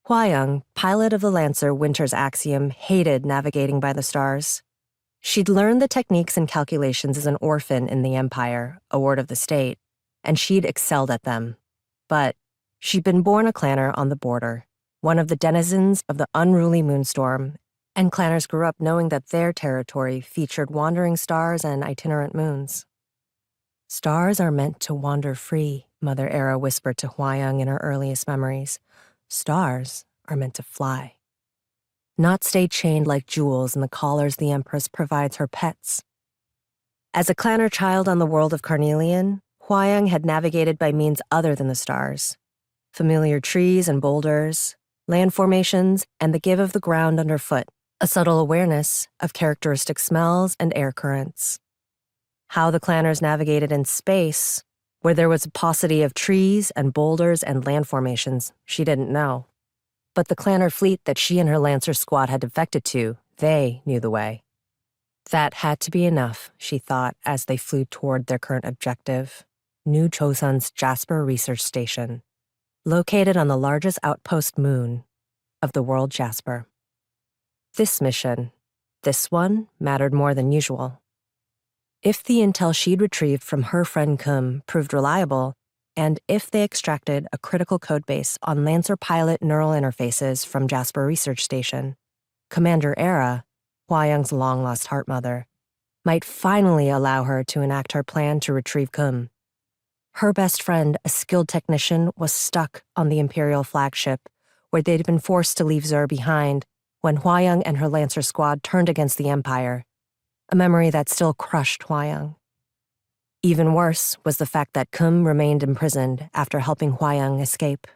Hwa Young, pilot of the Lancer Winter's Axiom, hated navigating by the stars. She'd learned the techniques and calculations as an orphan in the Empire, a ward of the state, and she'd excelled at them. But she'd been born a clanner on the border, one of the denizens of the unruly Moonstorm, and clanners grew up knowing that their territory featured wandering stars and itinerant moons. Stars are meant to wander free, Mother Era whispered to Hwa Young in her earliest memories. Stars are meant to fly. Not stay chained like jewels in the collars the Empress provides her pets. As a clanner child on the world of Carnelian, Hwa Young had navigated by means other than the stars. Familiar trees and boulders, land formations, and the give of the ground underfoot, a subtle awareness of characteristic smells and air currents. How the clanners navigated in space, where there was a paucity of trees and boulders and land formations, she didn't know. But the clanner fleet that she and her Lancer squad had defected to, they knew the way. That had to be enough, she thought, as they flew toward their current objective, New Chosun's Jasper Research Station, located on the largest outpost moon of the world Jasper. This mission, this one, mattered more than usual. If the intel she'd retrieved from her friend Geum proved reliable, and if they extracted a critical codebase on Lancer pilot neural interfaces from Jasper Research Station, Commander Era, Hwa Young's long-lost heart-mother, might finally allow her to enact her plan to retrieve Geum. Her best friend, a skilled technician, was stuck on the Imperial flagship, where they'd been forced to leave Zur behind when Hwa Young and her Lancer squad turned against the Empire, a memory that still crushed Hwa Young. Even worse was the fact that Geum remained imprisoned after helping Hwa Young escape.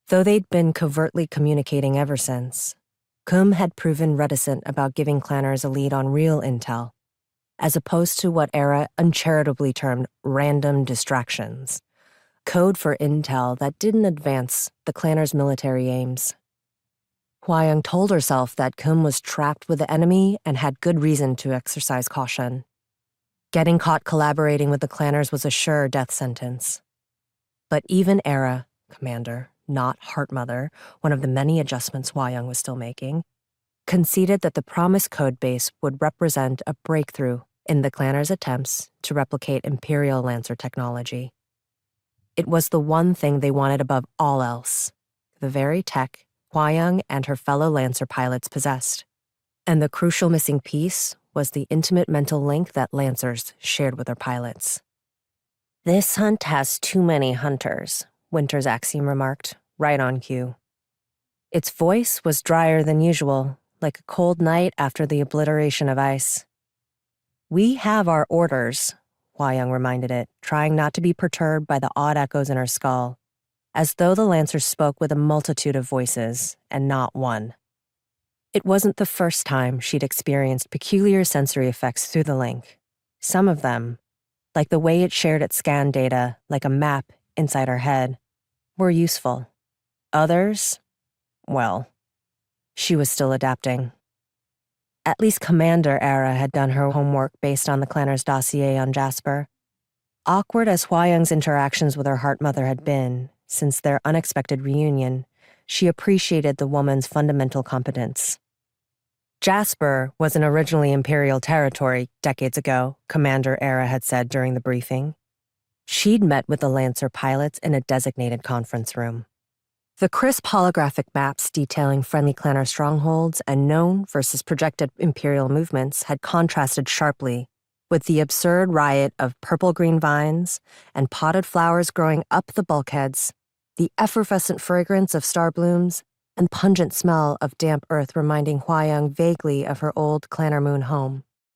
Though they'd been covertly communicating ever since, Geum had proven reticent about giving clanners a lead on real intel, as opposed to what Era uncharitably termed random distractions, code for intel that didn't advance the clanners' military aims. Hwa Young told herself that Geum was trapped with the enemy and had good reason to exercise caution. Getting caught collaborating with the clanners was a sure death sentence. But even Era, Commander, not Heartmother, one of the many adjustments Hwa Young was still making, conceded that the promised codebase would represent a breakthrough in the clanners' attempts to replicate Imperial Lancer technology. It was the one thing they wanted above all else, the very tech Hwa Young and her fellow Lancer pilots possessed. And the crucial missing piece was the intimate mental link that Lancers shared with their pilots. "This hunt has too many hunters," Winter's Axiom remarked, right on cue. Its voice was drier than usual, like a cold night after the obliteration of ice. "We have our orders," Hwa Young reminded it, trying not to be perturbed by the odd echoes in her skull, as though the Lancers spoke with a multitude of voices, and not one. It wasn't the first time she'd experienced peculiar sensory effects through the link. Some of them, like the way it shared its scan data like a map inside her head, were useful. Others, well, she was still adapting. At least Commander Era had done her homework based on the clanner's dossier on Jasper. Awkward as Hwa Young's interactions with her heartmother had been, since their unexpected reunion, she appreciated the woman's fundamental competence. Jasper wasn't originally Imperial territory decades ago, Commander Era had said during the briefing. She'd met with the Lancer pilots in a designated conference room. The crisp holographic maps detailing friendly clanner strongholds and known versus projected Imperial movements had contrasted sharply with the absurd riot of purple-green vines and potted flowers growing up the bulkheads, the effervescent fragrance of star blooms, and pungent smell of damp earth reminding Hwa Young vaguely of her old clanner moon home.